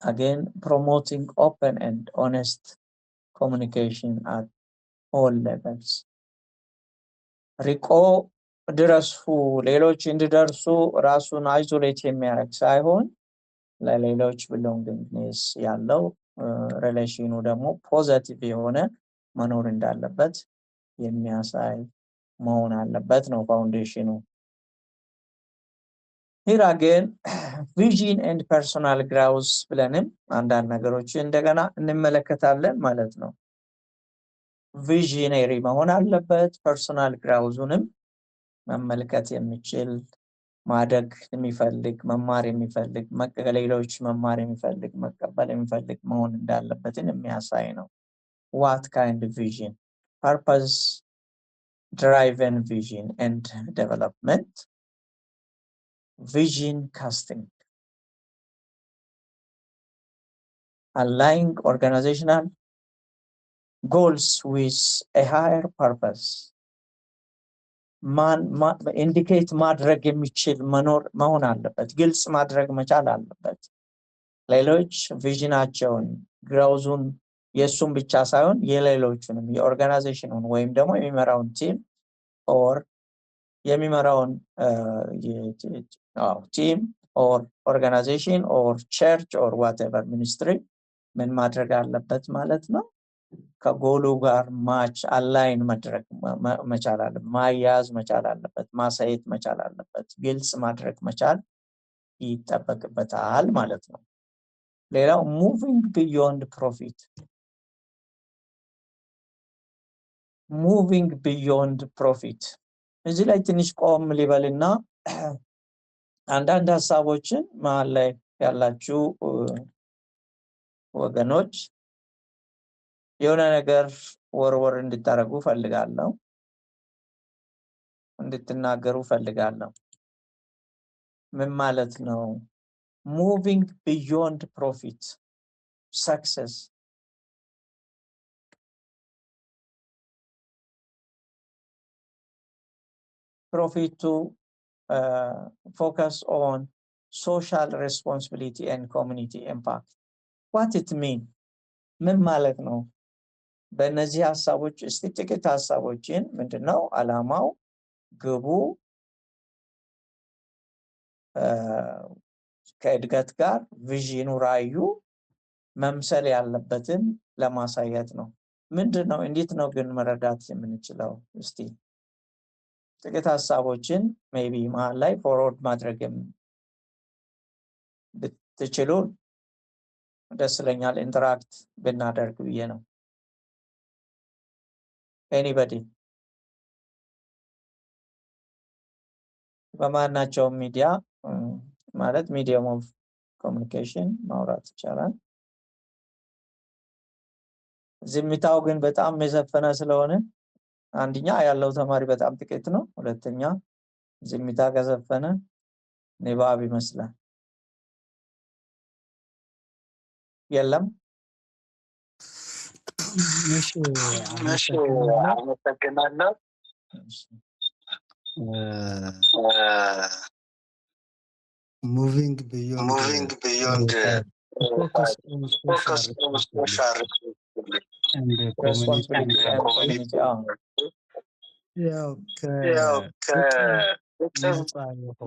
again promoting open and honest communication at all levels. ሪቆ ድረሱ ሌሎች እንዲደርሱ ራሱን አይዞሌት የሚያደርግ ሳይሆን ለሌሎች ቢሎንግነስ ያለው ሪሌሽኑ ደግሞ ፖዚቲቭ የሆነ መኖር እንዳለበት የሚያሳይ መሆን አለበት ነው ፋውንዴሽኑ። here again vision and personal growth ብለንም አንዳንድ ነገሮች እንደገና እንመለከታለን ማለት ነው። ቪዥነሪ መሆን አለበት። ፐርሰናል ግራውዙንም መመልከት የሚችል ማደግ የሚፈልግ መማር የሚፈልግ ሌሎች መማር የሚፈልግ መቀበል የሚፈልግ መሆን እንዳለበትን የሚያሳይ ነው። what kind of vision? Purpose driven vision and development, vision casting, aligning organizational goals with a higher purpose. ኢንዲኬት ማድረግ የሚችል መሆን አለበት። ግልጽ ማድረግ መቻል አለበት። ሌሎች ቪዥናቸውን ግሮውዙን የሱን ብቻ ሳይሆን የሌሎቹንም የኦርጋናይዜሽኑን ወይም ደግሞ የሚመራውን ቲም ኦር የሚመራውን ቲም ኦር ኦርጋናይዜሽን ኦር ቸርች ኦር ዋትኤቨር ሚኒስትሪ ምን ማድረግ አለበት ማለት ነው። ከጎሉ ጋር ማች አላይን ማድረግ መቻል አለበት። ማያዝ መቻል አለበት። ማሳየት መቻል አለበት። ግልጽ ማድረግ መቻል ይጠበቅበታል ማለት ነው። ሌላው moving beyond profit, moving beyond profit እዚህ ላይ ትንሽ ቆም ሊበልና አንዳንድ ሀሳቦችን መሀል ላይ ያላችሁ ወገኖች የሆነ ነገር ወርወር እንድታረጉ ፈልጋለሁ፣ እንድትናገሩ ፈልጋለሁ። ምን ማለት ነው? moving beyond profit, success, profit to focus on social responsibility and community impact. What it mean? ምን ማለት ነው? በእነዚህ ሀሳቦች እስቲ ጥቂት ሀሳቦችን ምንድነው አላማው ግቡ ከእድገት ጋር ቪዥኑ ራዩ መምሰል ያለበትን ለማሳየት ነው። ምንድነው እንዴት ነው ግን መረዳት የምንችለው? እስቲ ጥቂት ሐሳቦችን ሜቢ መሃል ላይ ፎርወርድ ማድረግም ብትችሉ ደስ ይለኛል። ኢንተራክት ብናደርግ ብዬ ነው። ኤኒባዲ በማናቸውም ሚዲያ ማለት ሚዲየም ኦፍ ኮሚኒኬሽን ማውራት ይቻላል። ዝምታው ግን በጣም የዘፈነ ስለሆነ አንደኛ ያለው ተማሪ በጣም ጥቂት ነው፣ ሁለተኛ ዝምታ ከዘፈነ ንባብ ይመስላል። የለም እሺ አመሰግናለሁ። ሙቪንግ ቢዮንድ focus on social and the community ያው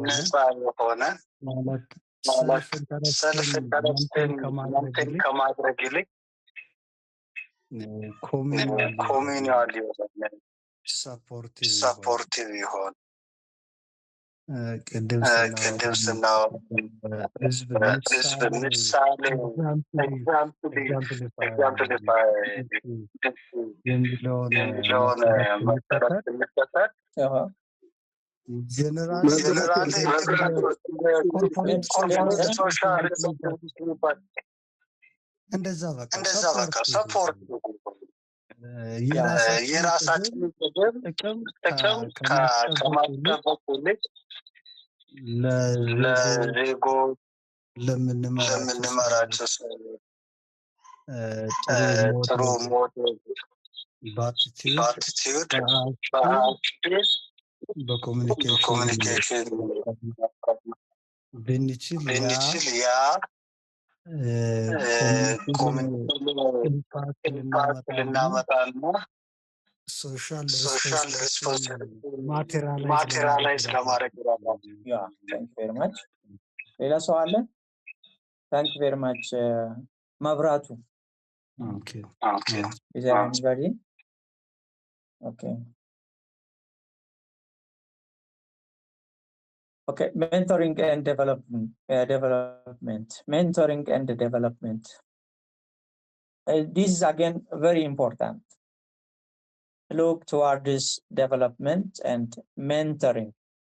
ነፃ የሆነ ማለት ሰልፍ ኢንተረስትን ከማድረግ ይልቅ ኮሚኒያል የሆነ ሰፖርቲቭ የሆነ ቅድም ስናወራ ህዝብ ምሳሌ የሚለውን መሰረት እንከተል። ጀነራል ኮርፖሬት ሶሻል እንደዛ በቃ ሰፖርት የራሳችን ጥቅም ከማስጠበቅ ይልቅ ለዜጎች ለምንመራቸው ጥሩ ሞዴል በአቲቲዩድ በኮሚኒኬሽን ብንችል ያ ኢምፓክት ልናመጣና ሶሻል ሪስፖንሲቢሊቲ ማቴሪያላይዝ ለማድረግ ይላል። ታንክ ቬሪ ማች። ሌላ ሰው አለ? ታንክ ቬሪ ማች። መብራቱ ኦኬ is there anybody? Okay. Mentoring and development. Mentoring and development. This is again very important. Look toward this development and mentoring,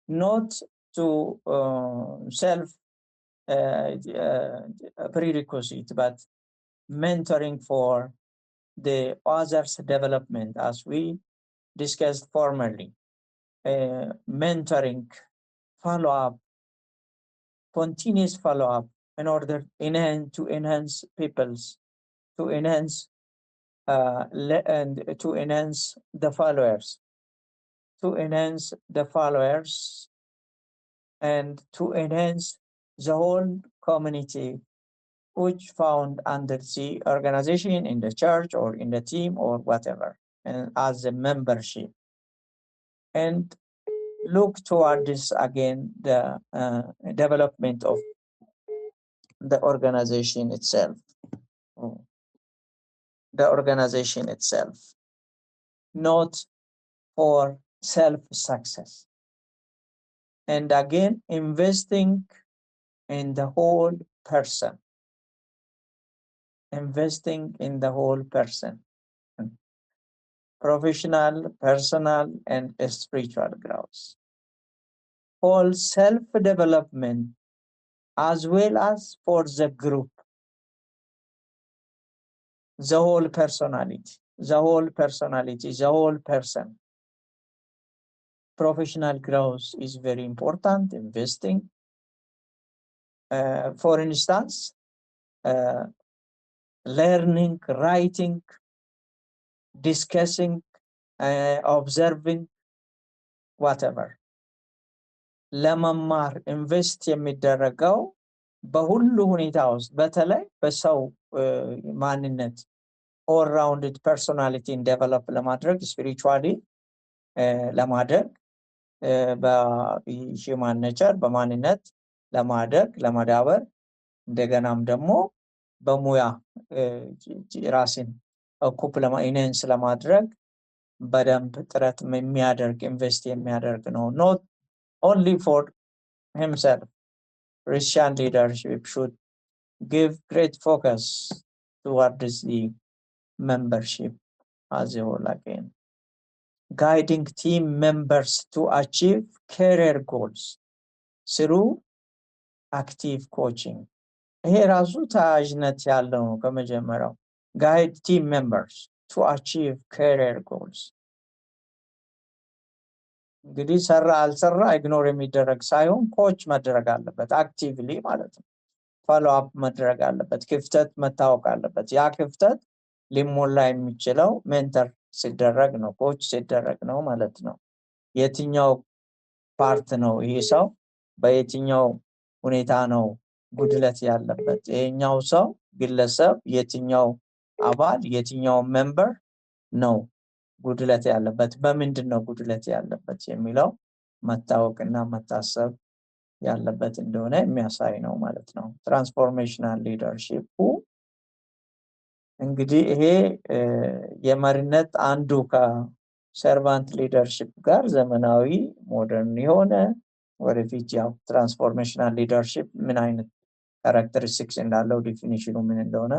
not to self prerequisite, but mentoring for the others' development, as we discussed formerly. Mentoring, follow-up, continuous follow-up in order to enhance people's, to enhance and to enhance the followers, and to enhance the whole community which found under the organization, in the church or in the team or whatever, and as a membership. And look toward this again, the development of the organization itself. The organization itself, not for self-success. And again, investing in the whole person. Investing in the whole person. Professional, personal, and spiritual growth. All self-development as well as for the group. The whole personality, the whole person. Professional growth is very important, investing. For instance, learning, writing, discussing, observing, whatever. ለመማር ኢንቨስት የሚደረገው በሁሉ ሁኔታ ውስጥ በተለይ በሰው ማንነት ኦል ራውንድድ ፐርሶናሊቲን ዴቨሎፕ ለማድረግ ስፒሪቹዋሊ ለማድረግ በሂውማን ኔቸር በማንነት ለማደግ ለማዳበር እንደገናም ደግሞ በሙያ ራስን ኩፕ ኢንሃንስ ለማድረግ በደንብ ጥረት የሚያደርግ ኢንቨስት የሚያደርግ ነው። not only for himself. Christian leadership should give great focus towards the membership as a whole. Again, guiding team members to achieve career goals through active coaching. ይሄ ራሱ ተያያዥነት ያለው ነው ከመጀመሪያው guide team members to achieve career goals። እንግዲህ ሰራ አልሰራ ኢግኖር የሚደረግ ሳይሆን ኮች መደረግ አለበት አክቲቭሊ ማለት ነው። ፎሎ አፕ መደረግ አለበት። ክፍተት መታወቅ አለበት። ያ ክፍተት ሊሞላ የሚችለው ሜንተር ሲደረግ ነው፣ ኮች ሲደረግ ነው ማለት ነው። የትኛው ፓርት ነው ይሄ ሰው በየትኛው ሁኔታ ነው ጉድለት ያለበት? ይሄኛው ሰው ግለሰብ የትኛው አባል የትኛው ሜምበር ነው ጉድለት ያለበት? በምንድን ነው ጉድለት ያለበት የሚለው መታወቅና መታሰብ ያለበት እንደሆነ የሚያሳይ ነው ማለት ነው። ትራንስፎርሜሽናል ሊደርሺፕ እንግዲህ ይሄ የመሪነት አንዱ ከሰርቫንት ሊደርሺፕ ጋር ዘመናዊ ሞደርን የሆነ ወደፊት ያው ትራንስፎርሜሽናል ሊደርሺፕ ምን አይነት ካራክተሪስቲክስ እንዳለው ዲፊኒሽኑ ምን እንደሆነ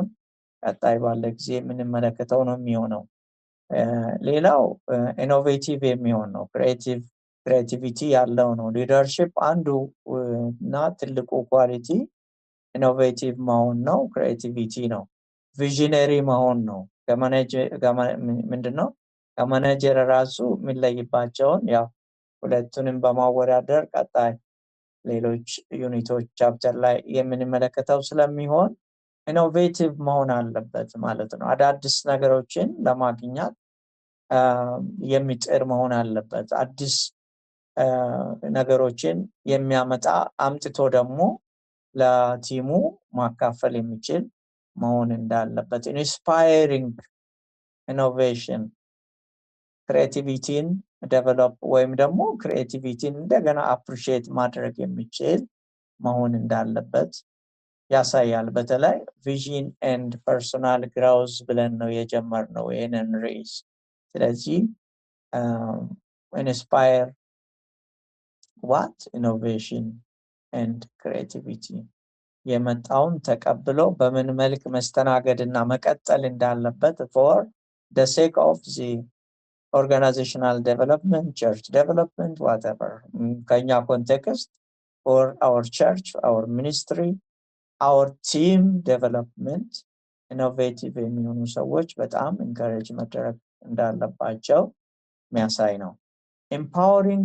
ቀጣይ ባለ ጊዜ የምንመለከተው ነው የሚሆነው። ሌላው ኢኖቬቲቭ የሚሆን ነው። ክሬቲቪቲ ያለው ነው። ሊደርሺፕ አንዱ እና ትልቁ ኳሊቲ ኢኖቬቲቭ መሆን ነው፣ ክሬቲቪቲ ነው። ቪዥነሪ መሆን ነው። ምንድነው ከማኔጀር ራሱ የሚለይባቸውን ያው ሁለቱንም በማወዳደር ቀጣይ ሌሎች ዩኒቶች ቻፕተር ላይ የምንመለከተው ስለሚሆን ኢኖቬቲቭ መሆን አለበት ማለት ነው። አዳዲስ ነገሮችን ለማግኘት የሚጥር መሆን አለበት። አዲስ ነገሮችን የሚያመጣ አምጥቶ ደግሞ ለቲሙ ማካፈል የሚችል መሆን እንዳለበት። ኢንስፓይሪንግ ኢኖቬሽን ክሬቲቪቲን ዴቨሎፕ ወይም ደግሞ ክሬቲቪቲን እንደገና አፕሪሺየት ማድረግ የሚችል መሆን እንዳለበት ያሳያል። በተለይ ቪዥን ኤንድ ፐርሶናል ግሮዝ ብለን ነው የጀመርነው ይሄንን ርዕስ። ስለዚህ ኢንስፓየር ዋት ኢኖቬሽን ኤንድ ክሬቲቪቲ የመጣውን ተቀብሎ በምን መልክ መስተናገድና መቀጠል እንዳለበት for the sake of the organizational development, church development, whatever ከኛ ኮንቴክስት for our church, our ministry, our team development ኢኖቬቲቭ የሚሆኑ ሰዎች በጣም ኢንካሬጅ መደረግ እንዳለባቸው የሚያሳይ ነው። empowering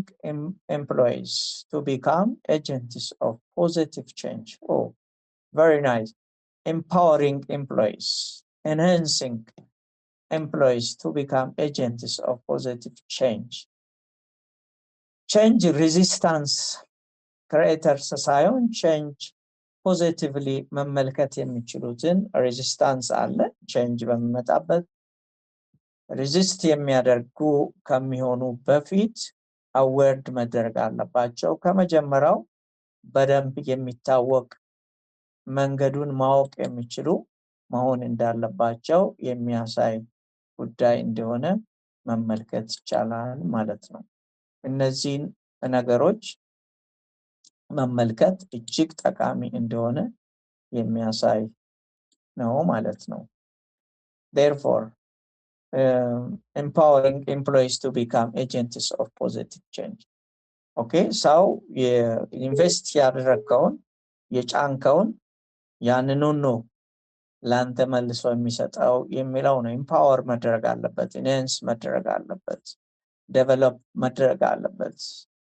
employees to become agents of positive change. Oh, very nice. Empowering employees, enhancing employees to become agents of positive change. Change resistance creators ሳይሆን change positively መመልከት የሚችሉትን resistance አለ። change በሚመጣበት ሬዚስት የሚያደርጉ ከሚሆኑ በፊት አዌርድ መደረግ አለባቸው። ከመጀመሪያው በደንብ የሚታወቅ መንገዱን ማወቅ የሚችሉ መሆን እንዳለባቸው የሚያሳይ ጉዳይ እንደሆነ መመልከት ይቻላል ማለት ነው። እነዚህን ነገሮች መመልከት እጅግ ጠቃሚ እንደሆነ የሚያሳይ ነው ማለት ነው። therefore empowering employees to become agents of positive change. okay, ሰው ኢንቨስት ያደረገውን የጫንከውን ያንኑ ነው ላንተ መልሶ የሚሰጠው የሚለው ነው። ኢምፓወር መደረግ አለበት፣ ኢንሃንስ መደረግ አለበት፣ ዴቨሎፕ መደረግ አለበት።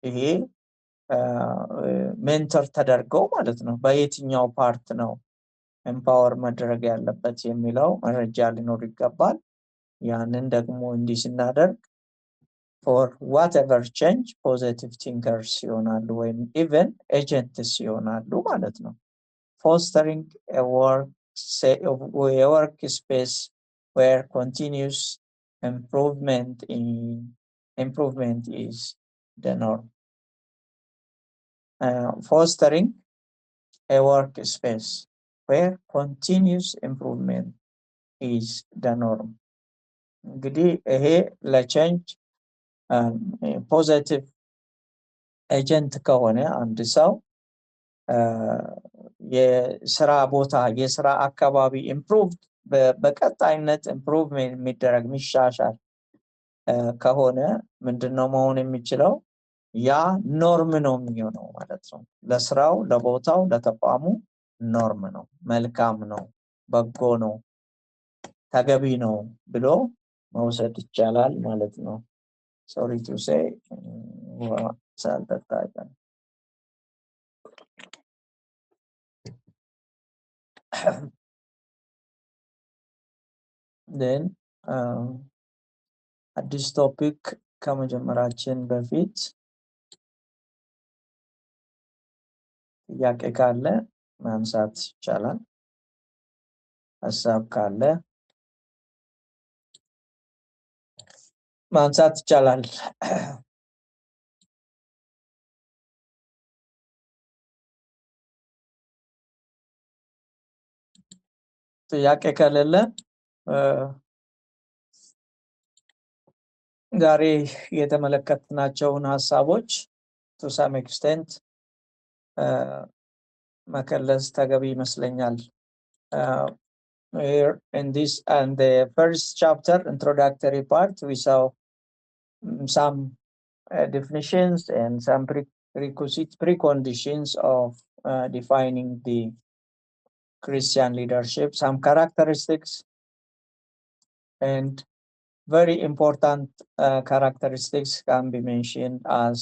ይሄ ሜንተር ተደርገው ማለት ነው። በየትኛው ፓርት ነው ኤምፓወር መደረግ ያለበት የሚለው መረጃ ሊኖር ይገባል። ያንን ደግሞ እንዲህ ስናደርግ for whatever change positive thinkers ይሆናሉ ወይም even agents ይሆናሉ ማለት ነው። fostering a work space where continuous improvement is the norm. fostering a workspace where continuous improvement is the norm. እንግዲህ ይሄ ለቼንጅ ፖዚቲቭ ኤጀንት ከሆነ አንድ ሰው የስራ ቦታ የስራ አካባቢ ኢምፕሩቭድ በቀጣይነት ኢምፕሩቭ የሚደረግ የሚሻሻል ከሆነ ምንድነው መሆን የሚችለው? ያ ኖርም ነው የሚሆነው ማለት ነው። ለስራው ለቦታው ለተቋሙ ኖርም ነው፣ መልካም ነው፣ በጎ ነው፣ ተገቢ ነው ብሎ መውሰድ ይቻላል ማለት ነው። sorry to say then አዲስ ቶፒክ ከመጀመራችን በፊት ጥያቄ ካለ ማንሳት ይቻላል። ሀሳብ ካለ ማንሳት ይቻላል። ጥያቄ ከሌለ ዛሬ የተመለከትናቸውን ሀሳቦች to some extent መከለስ ተገቢ ይመስለኛል። here in this and the first chapter introductory part we saw some definitions and some preconditions of defining the Christian leadership, some characteristics and very important characteristics can be mentioned as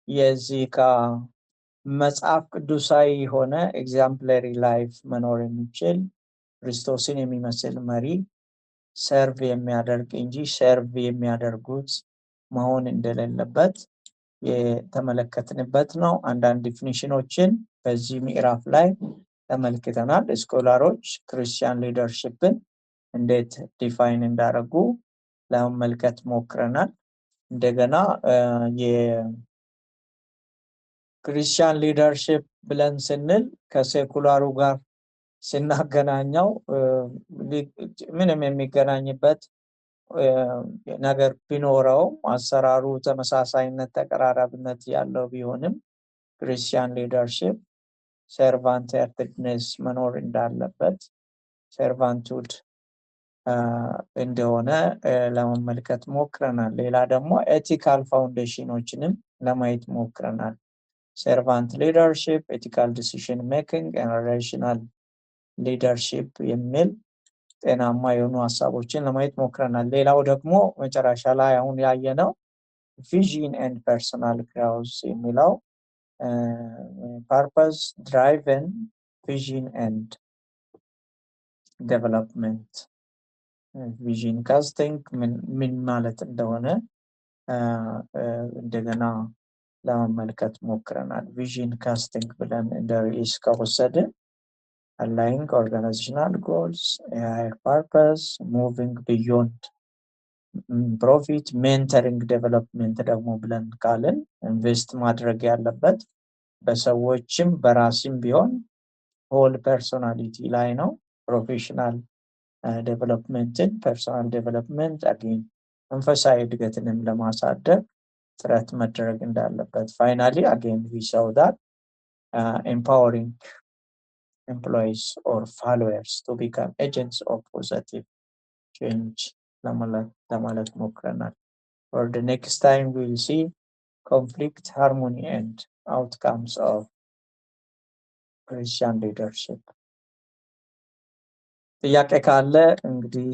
የዚካ መጽሐፍ ቅዱሳዊ የሆነ exemplary life መኖር የሚችል ክርስቶስን የሚመስል መሪ ሰርቭ የሚያደርግ እንጂ ሰርቭ የሚያደርጉት መሆን እንደሌለበት የተመለከትንበት ነው። አንዳንድ ዲፊኒሽኖችን በዚህ ምዕራፍ ላይ ተመልክተናል። ስኮላሮች ክርስቲያን ሊደርሺፕን እንዴት ዲፋይን እንዳደረጉ ለመመልከት ሞክረናል። እንደገና የክርስቲያን ሊደርሺፕ ብለን ስንል ከሴኩላሩ ጋር ስናገናኘው ምንም የሚገናኝበት ነገር ቢኖረው አሰራሩ ተመሳሳይነት ተቀራራብነት ያለው ቢሆንም ክርስቲያን ሊደርሺፕ ሰርቫንት ሄርትድነስ መኖር እንዳለበት ሰርቫንቱድ እንደሆነ ለመመልከት ሞክረናል። ሌላ ደግሞ ኤቲካል ፋውንዴሽኖችንም ለማየት ሞክረናል። ሰርቫንት ሊደርሺፕ፣ ኤቲካል ዲሲዥን ሜኪንግ ኤንድ ሬሽናል ሊደርሺፕ የሚል ጤናማ የሆኑ ሀሳቦችን ለማየት ሞክረናል። ሌላው ደግሞ መጨረሻ ላይ አሁን ያየነው ቪዥን ኤንድ ፐርሰናል ግሮዝ የሚለው ፐርፐስ ድራይቨን ቪዥን ኤንድ ዴቨሎፕመንት ቪዥን ካስቲንግ ምን ማለት እንደሆነ እንደገና ለመመልከት ሞክረናል። ቪዥን ካስቲንግ ብለን እንደ ርዕስ ከወሰድን aligning organizational goals, a higher purpose, moving beyond profit, mentoring development ደግሞ ብለን ካልን ኢንቨስት ማድረግ ያለበት በሰዎችም በራስም ቢሆን ሆል ፐርሶናሊቲ ላይ ነው። ፕሮፌሽናል ዴቨሎፕመንትን ፐርሰናል ዴቨሎፕመንት አገኝ መንፈሳዊ እድገትንም ለማሳደግ ጥረት መደረግ እንዳለበት ፋይናሊ again we saw that empowering employees or followers to become agents of positive change ለማለት ሞክረናል። For the next time we will see conflict, harmony and outcomes of Christian leadership. ጥያቄ ካለ እንግዲህ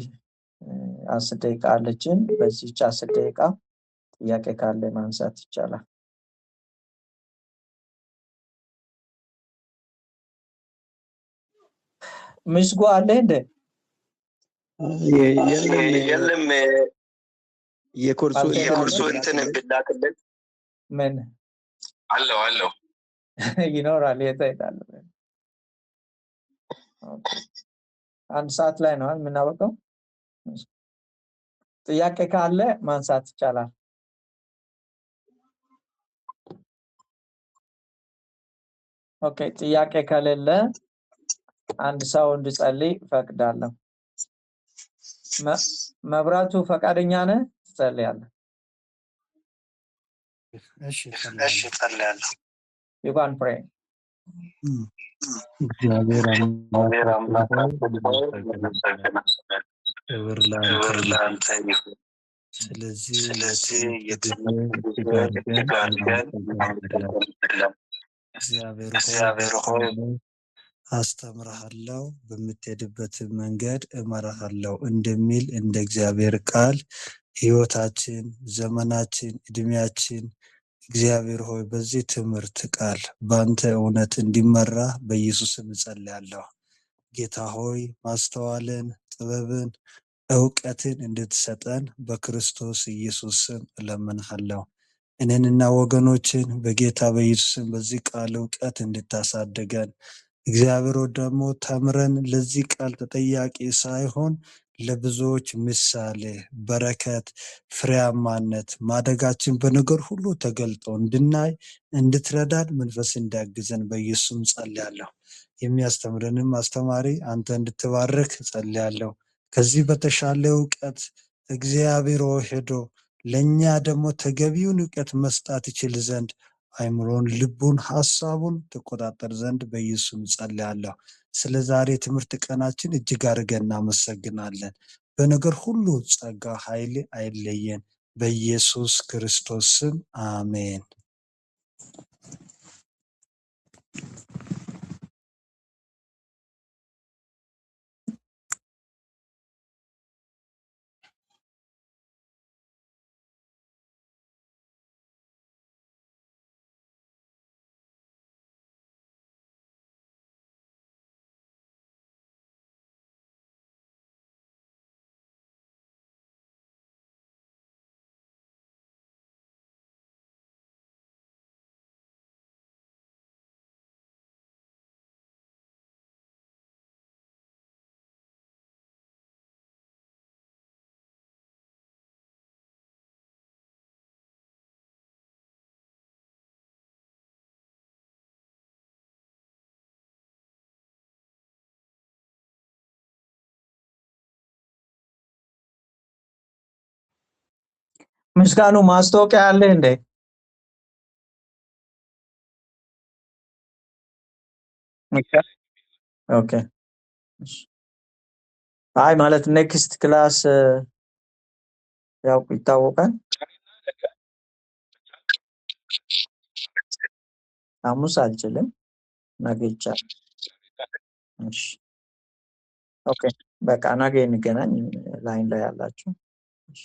10 ደቂቃ አለችን። በዚህች 10 ደቂቃ ጥያቄ ካለ ማንሳት ይቻላል። ምስጉ አለ እንደ የለም የኮርሱ እንትን ብላክልን ምን አለው ይኖራል የታይታል። አንድ ሰዓት ላይ ነው የምናበቀው። ጥያቄ ካለ ማንሳት ይቻላል። ኦኬ ጥያቄ ከሌለ አንድ ሰው እንድጸልይ ፈቅዳለሁ። መብራቱ ፈቃደኛ ነህ? ትጸልያለህ? እሺ ጸልያለሁ። You can pray. እግዚአብሔር እግዚአብሔር አምላካችን ሆይ እናመሰግናለን። ክብር ክብር ለአንተ ለአንተ ይሁን። ስለዚህ ስለዚህ የትምህርት ጊዜ የትምህርት ጊዜ እጅግ አድርገን እናመሰግናለን። እናመሰግናለን። እግዚአብሔር ሆይ ሆይ አስተምርሃለሁ፣ በምትሄድበት መንገድ እመራሃለሁ እንደሚል እንደ እግዚአብሔር ቃል ሕይወታችን፣ ዘመናችን፣ እድሜያችን እግዚአብሔር ሆይ በዚህ ትምህርት ቃል በአንተ እውነት እንዲመራ በኢየሱስም እጸልያለሁ። ጌታ ሆይ ማስተዋልን፣ ጥበብን፣ እውቀትን እንድትሰጠን በክርስቶስ ኢየሱስ ስም እለምንሃለሁ። እኔንና ወገኖችን በጌታ በኢየሱስም በዚህ ቃል እውቀት እንድታሳድገን እግዚአብሔር ደግሞ ተምረን ለዚህ ቃል ተጠያቂ ሳይሆን ለብዙዎች ምሳሌ፣ በረከት፣ ፍሬያማነት ማደጋችን በነገር ሁሉ ተገልጦ እንድናይ እንድትረዳን መንፈስ እንዲያግዘን በኢየሱስም ጸልያለሁ። የሚያስተምረንም አስተማሪ አንተ እንድትባርክ ጸልያለሁ። ከዚህ በተሻለ እውቀት እግዚአብሔር ሄዶ ለእኛ ደግሞ ተገቢውን እውቀት መስጣት ይችል ዘንድ አይምሮን፣ ልቡን፣ ሀሳቡን ተቆጣጠር ዘንድ በኢየሱስም ጸልያለሁ። ስለ ዛሬ ትምህርት ቀናችን እጅግ አድርገን እናመሰግናለን። በነገር ሁሉ ጸጋ፣ ኃይል አይለየን። በኢየሱስ ክርስቶስ ስም አሜን። ምስጋኑ ማስታወቂያ አለ እንዴ? ኦኬ አይ ማለት ኔክስት ክላስ ያው ይታወቃል። ሐሙስ አልችልም፣ ነገ ይቻላል። እሺ ኦኬ በቃ ነገ እንገናኝ። ላይን ላይ ያላችሁ እሺ